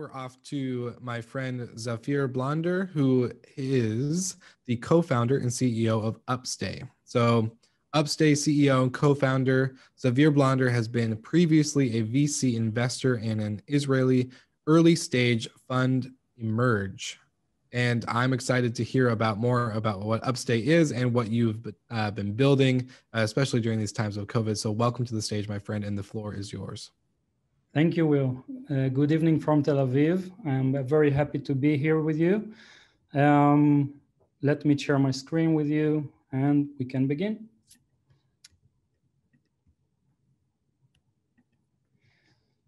we're off to my friend Tzafrir Blonder, who is the co-founder and CEO of UpStay. So UpStay CEO and co-founder Tzafrir Blonder has been previously a VC investor in an Israeli early stage fund Emerge. And I'm excited to hear about more about what UpStay is and what you've been building, especially during these times of COVID. So welcome to the stage, my friend, and the floor is yours. Thank you, Will. Good evening from Tel Aviv. I'm very happy to be here with you. Let me share my screen with you and we can begin.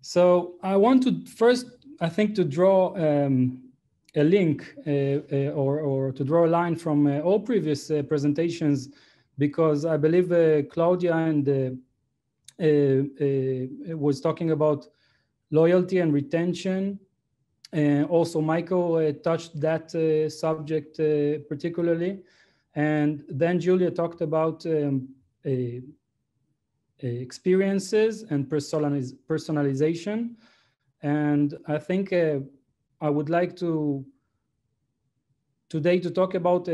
So I want to first, I think, to draw a link or to draw a line from all previous presentations, because I believe Claudia and was talking about loyalty and retention. Also, Michael touched that subject particularly. And then Julia talked about experiences and personalization. And I think I would like to today to talk about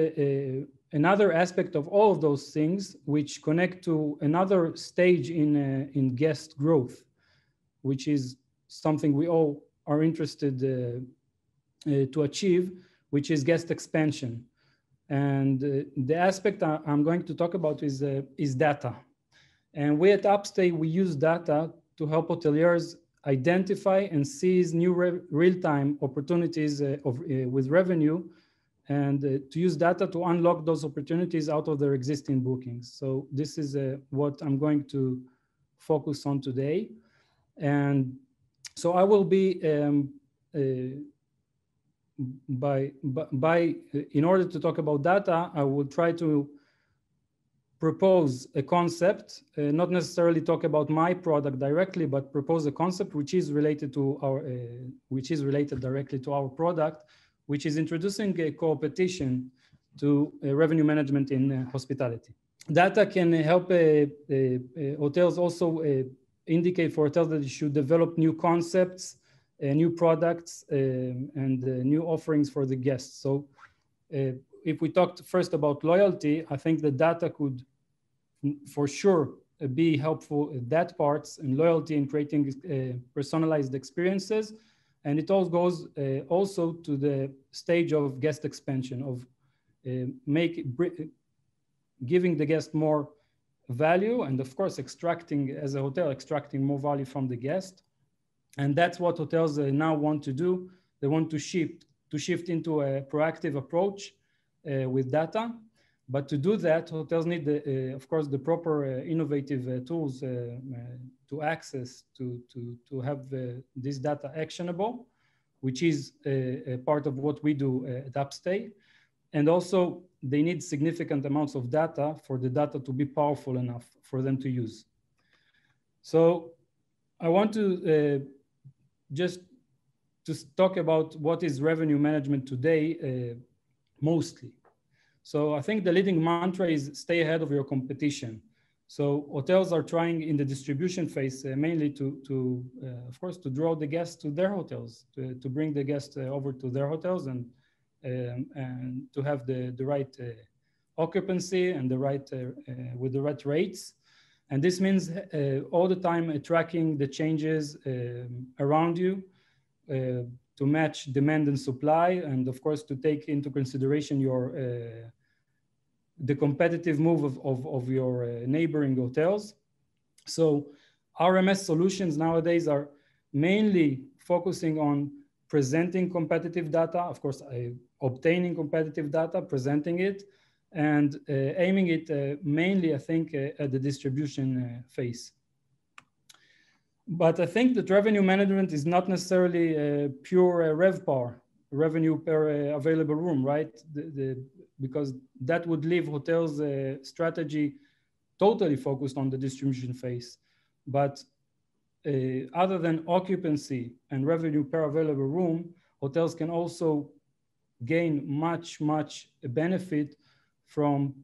another aspect of all of those things, which connect to another stage in guest growth, which is something we all are interested to achieve, which is guest expansion. And the aspect I'm going to talk about is data. And we at UpStay, we use data to help hoteliers identify and seize new real-time opportunities with revenue, and to use data to unlock those opportunities out of their existing bookings. So this is what I'm going to focus on today. And so I will be, in order to talk about data, I will try to propose a concept, not necessarily talk about my product directly, but propose a concept which is related to our, which is related directly to our product, which is introducing a co-opetition to revenue management in hospitality. Data can help hotels also indicate for hotels that they should develop new concepts, new products, and new offerings for the guests. So if we talked first about loyalty, I think the data could for sure be helpful at that parts and loyalty in creating personalized experiences. And it all goes also to the stage of guest expansion, of giving the guest more value, and of course, extracting, as a hotel, extracting more value from the guest. And that's what hotels now want to do. They want to shift into a proactive approach with data. But to do that, hotels need, of course, the proper innovative tools to access, to have this data actionable, which is a part of what we do at UpStay. And also, they need significant amounts of data for the data to be powerful enough for them to use. So I want to just to talk about what is revenue management today, mostly. So I think the leading mantra is stay ahead of your competition. So hotels are trying in the distribution phase mainly to of course, to draw the guests to their hotels, to bring the guests over to their hotels and to have the right occupancy and the right with the right rates. And this means all the time tracking the changes around you to match demand and supply, and of course to take into consideration your the competitive move of your neighboring hotels. So RMS solutions nowadays are mainly focusing on presenting competitive data, of course, obtaining competitive data, presenting it, and aiming it mainly, I think, at the distribution phase. But I think that revenue management is not necessarily pure RevPAR, revenue per available room, right? Because that would leave hotels' strategy totally focused on the distribution phase. But other than occupancy and revenue per available room, hotels can also gain much benefit from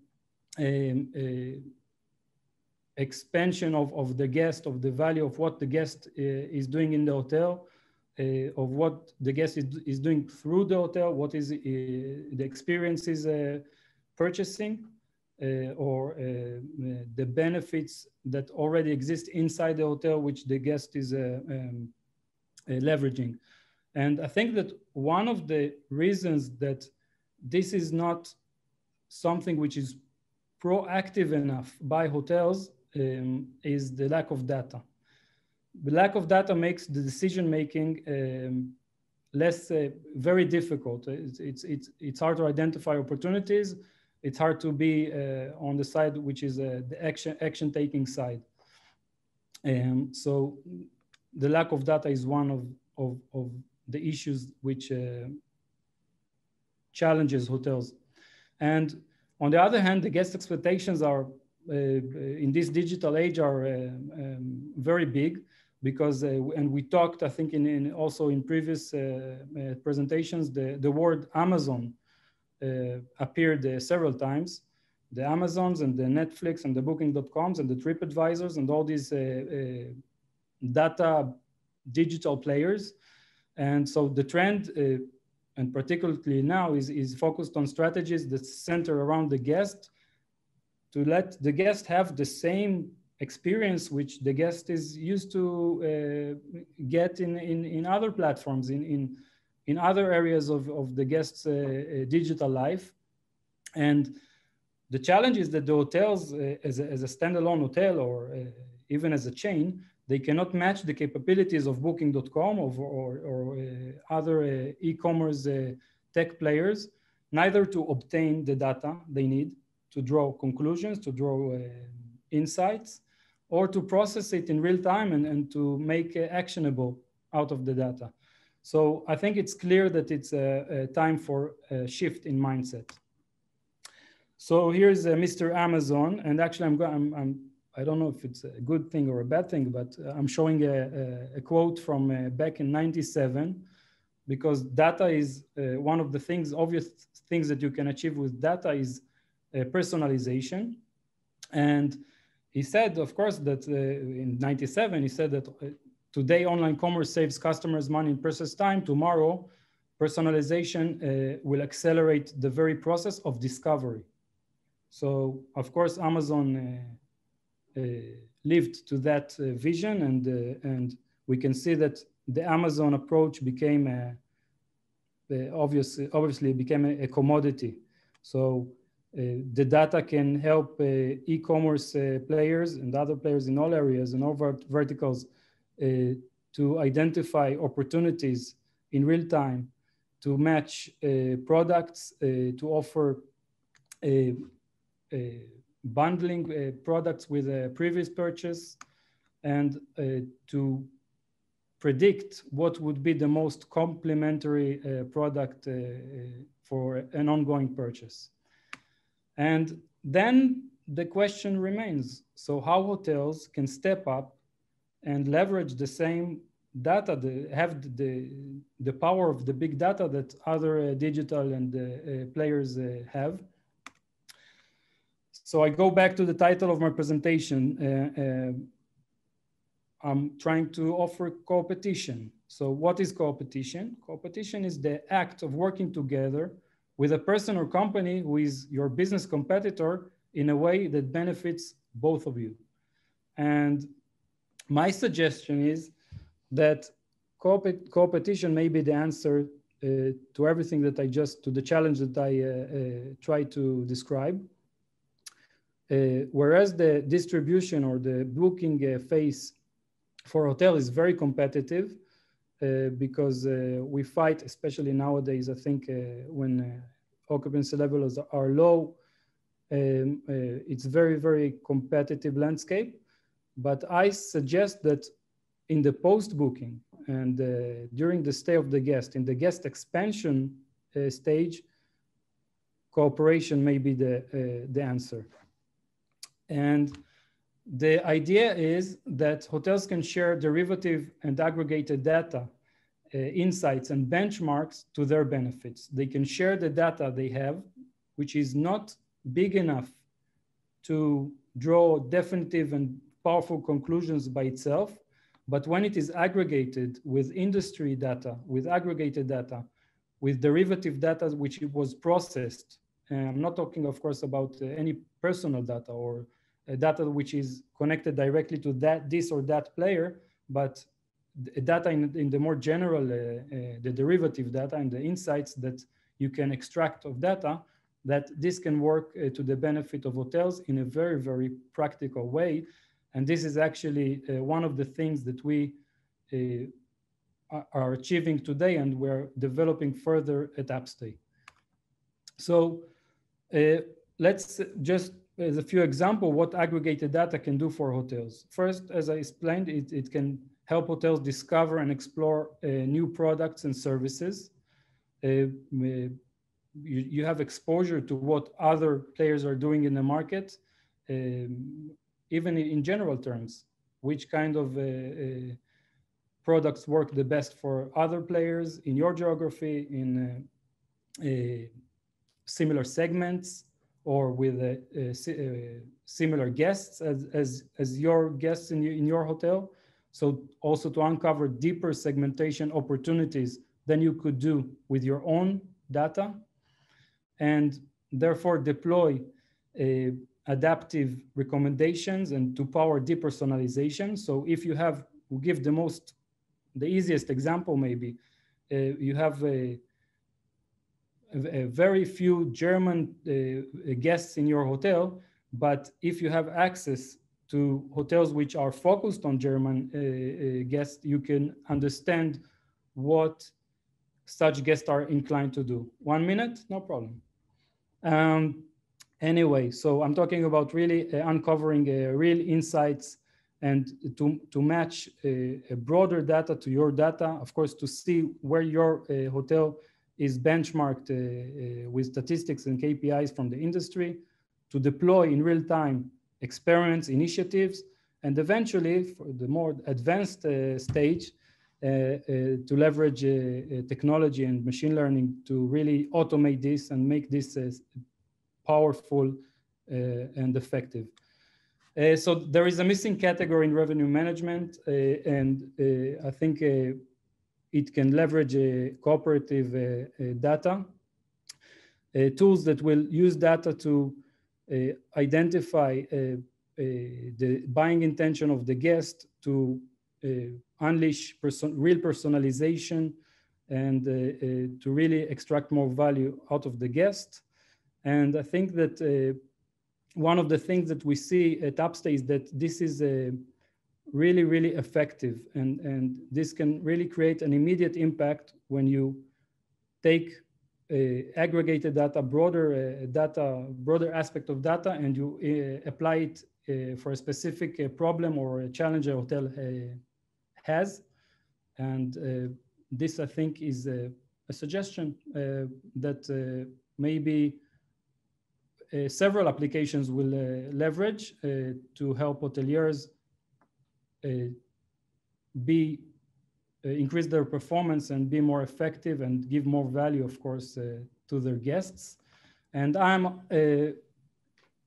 expansion of the guest, of the value of what the guest is doing in the hotel, of what the guest is doing through the hotel, what is the experience is purchasing, or the benefits that already exist inside the hotel, which the guest is leveraging. And I think that one of the reasons that this is not something which is proactive enough by hotels is the lack of data. The lack of data makes the decision-making less, very difficult. It's hard to identify opportunities. It's hard to be on the side which is the action-taking side. So the lack of data is one of the issues which challenges hotels. And on the other hand, the guest expectations are in this digital age are very big, because and we talked, I think, also in previous presentations, the word Amazon appeared several times. The Amazons and the Netflix and the Booking.coms and the TripAdvisors and all these data digital players. And so the trend, and particularly now, is focused on strategies that center around the guest, to let the guest have the same experience which the guest is used to get in other platforms, in other areas of the guest's digital life. And the challenge is that the hotels, as a standalone hotel or even as a chain, they cannot match the capabilities of Booking.com or other e-commerce tech players, neither to obtain the data they need to draw conclusions, to draw insights, or to process it in real time and to make actionable out of the data. So I think it's clear that it's a time for a shift in mindset. So here's Mr. Amazon, and actually I don't know if it's a good thing or a bad thing, but I'm showing a quote from back in '97, because data is one of the obvious things that you can achieve with data is personalization. And he said, of course, that in '97, he said that today online commerce saves customers money and precious time. Tomorrow, personalization will accelerate the very process of discovery. So, of course, Amazon lived to that vision, and we can see that the Amazon approach became obviously became a commodity. So the data can help e-commerce players and other players in all areas and all verticals to identify opportunities in real time, to match products, to offer bundling products with a previous purchase, and to predict what would be the most complementary product for an ongoing purchase. And then the question remains, so how hotels can step up and leverage the same data, have the power of the big data that other digital and players have. So I go back to the title of my presentation. I'm trying to offer co-opetition. So what is co-opetition? Co-opetition is the act of working together with a person or company who is your business competitor in a way that benefits both of you. And my suggestion is that co-opetition may be the answer to everything that to the challenge that I try to describe. Whereas the distribution or the booking phase for hotel is very competitive, because we fight, especially nowadays, I think when occupancy levels are low, it's very, very competitive landscape. But I suggest that in the post-booking and during the stay of the guest, in the guest expansion stage, cooperation may be the answer. And the idea is that hotels can share derivative and aggregated data, insights and benchmarks to their benefits. They can share the data they have, which is not big enough to draw definitive and powerful conclusions by itself, But when it is aggregated with industry data, with aggregated data, with derivative data which was processed, and I'm not talking, of course, about any personal data or data which is connected directly to this or that player, but data in the more general, the derivative data and the insights that you can extract of data, that this can work to the benefit of hotels in a very, very practical way. And this is actually one of the things that we are achieving today, and we're developing further at UpStay. So let's just, as a few examples, what aggregated data can do for hotels. First, as I explained, it can help hotels discover and explore new products and services. You have exposure to what other players are doing in the market, even in general terms, which kind of products work the best for other players in your geography, in similar segments, or with similar guests as your guests in your hotel. So also to uncover deeper segmentation opportunities than you could do with your own data, and therefore deploy adaptive recommendations and to power depersonalization. So if you have, we'll give the easiest example maybe, you have a very few German guests in your hotel, but if you have access to hotels which are focused on German guests, you can understand what such guests are inclined to do. 1 minute, no problem. Anyway, so I'm talking about really uncovering real insights and to match a broader data to your data, of course, to see where your hotel is benchmarked with statistics and KPIs from the industry, to deploy in real time experiments, initiatives, and eventually for the more advanced stage, to leverage technology and machine learning to really automate this and make this powerful and effective. So there is a missing category in revenue management, and I think it can leverage cooperative data, tools that will use data to identify the buying intention of the guest, to unleash real personalization, and to really extract more value out of the guest. And I think that one of the things that we see at UpStay is that this is really, really effective, and this can really create an immediate impact when you take aggregated data, broader aspect of data, and you apply it for a specific problem or a challenge a hotel has. And this, I think, is a suggestion that maybe several applications will leverage to help hoteliers increase their performance and be more effective and give more value, of course, to their guests. And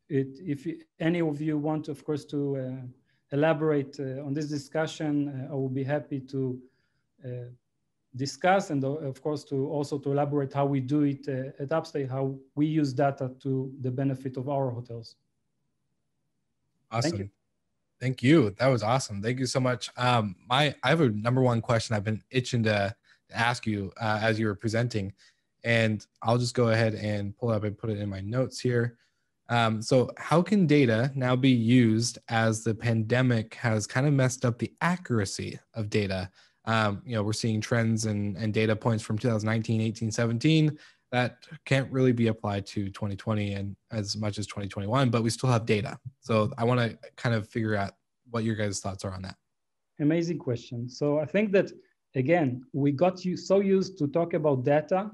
if any of you want, of course, to elaborate on this discussion, I will be happy to discuss, and of course to elaborate how we do it at UpStay, how we use data to the benefit of our hotels. Awesome. Thank you. That was awesome. Thank you so much. I have a number one question I've been itching to ask you as you were presenting, and I'll just go ahead and pull it up and put it in my notes here. So how can data now be used as the pandemic has kind of messed up the accuracy of data? We're seeing trends and data points from 2019, 18, 17 that can't really be applied to 2020 and as much as 2021, but we still have data. So I want to kind of figure out what your guys' thoughts are on that. Amazing question. So I think that, again, we got so used to talk about data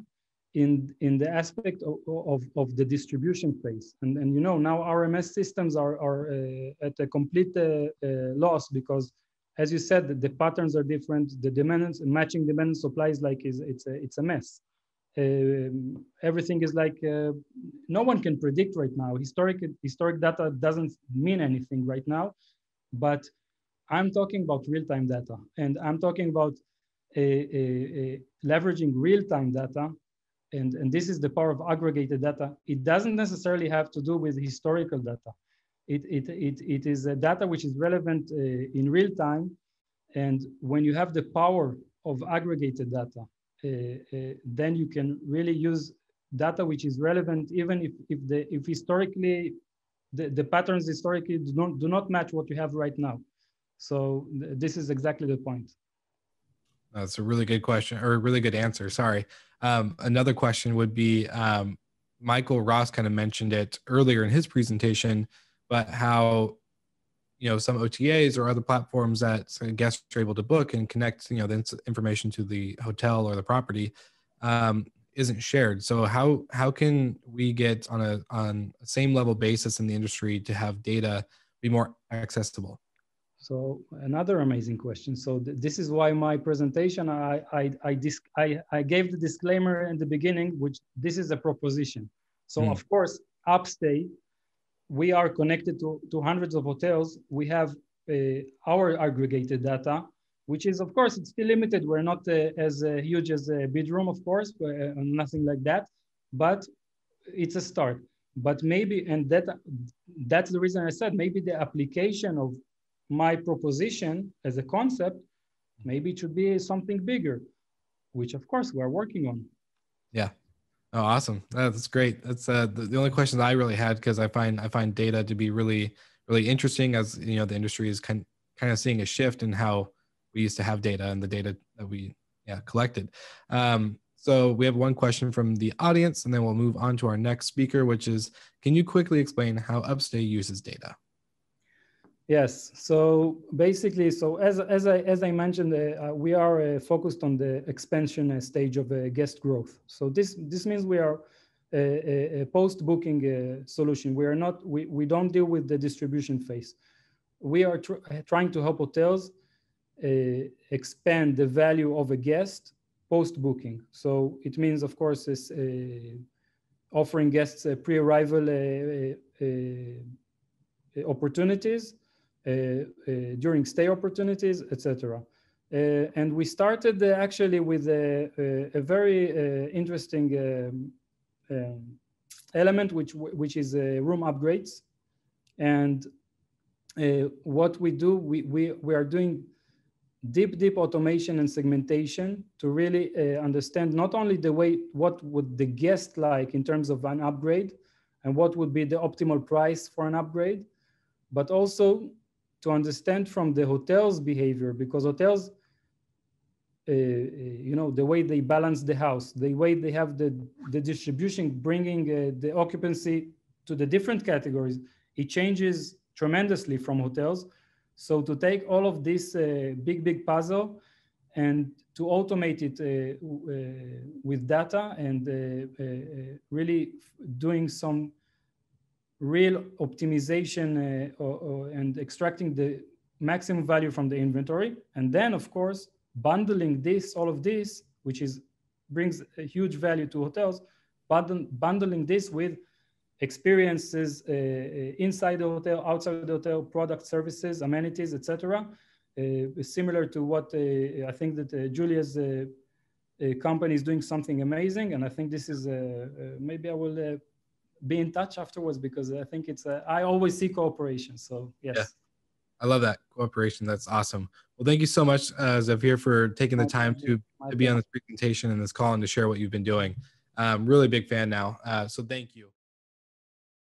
in the aspect of the distribution phase. And now RMS systems are at a complete loss, because, as you said, the patterns are different. The demands, matching demand and supply is like it's a mess. Everything is like no one can predict right now. Historic data doesn't mean anything right now, but I'm talking about real-time data, and I'm talking about leveraging real-time data. And this is the power of aggregated data. It doesn't necessarily have to do with historical data. It is a data which is relevant in real time. And when you have the power of aggregated data, then you can really use data which is relevant, even if historically the patterns historically do not match what you have right now. So this is exactly the point. That's a really good question, or a really good answer. Sorry. Another question would be, Michael Ross kind of mentioned it earlier in his presentation, but how, some OTAs or other platforms that guests are able to book and connect, the information to the hotel or the property, isn't shared. So how can we get on a same level basis in the industry to have data be more accessible? So another amazing question. So this is why my presentation, I gave the disclaimer in the beginning, which this is a proposition. So of course, UpStay, we are connected to hundreds of hotels. We have our aggregated data, which is, of course, it's still limited. We're not as huge as Bidroom, of course, nothing like that, but it's a start. But maybe, and that's the reason I said, maybe the application of my proposition as a concept, maybe it should be something bigger, which of course we're working on. Yeah. Oh, awesome. That's great. That's the only questions I really had, because I find data to be really, really interesting, as the industry is kind of seeing a shift in how we used to have data and the data that we collected. So we have one question from the audience, and then we'll move on to our next speaker, which is, can you quickly explain how UpStay uses data? Yes. So basically, so as I mentioned, we are focused on the expansion stage of guest growth. So this means we are a post-booking solution. We don't deal with the distribution phase. We are trying to help hotels expand the value of a guest post-booking. So it means, of course, is offering guests pre-arrival opportunities, during stay opportunities, etc. And we started actually with a very interesting element, which is room upgrades. And what we do, we are doing deep automation and segmentation to really understand not only the way, what would the guest like in terms of an upgrade and what would be the optimal price for an upgrade, but also to understand from the hotel's behavior, because hotels, the way they balance the house, the way they have the distribution, bringing the occupancy to the different categories, it changes tremendously from hotels. So to take all of this big puzzle and to automate it with data and really doing some real optimization and extracting the maximum value from the inventory. And then, of course, bundling all of this, which brings a huge value to hotels, bundling this with experiences inside the hotel, outside the hotel, product, services, amenities, etc. Similar to what I think that Julia's company is doing something amazing. And I think this is, maybe I will be in touch afterwards, because I think I always see cooperation. So yes. Yeah. I love that cooperation. That's awesome. Well, thank you so much, Tzafrir, for taking the time to be on this presentation and this call and to share what you've been doing. Really big fan now. So thank you.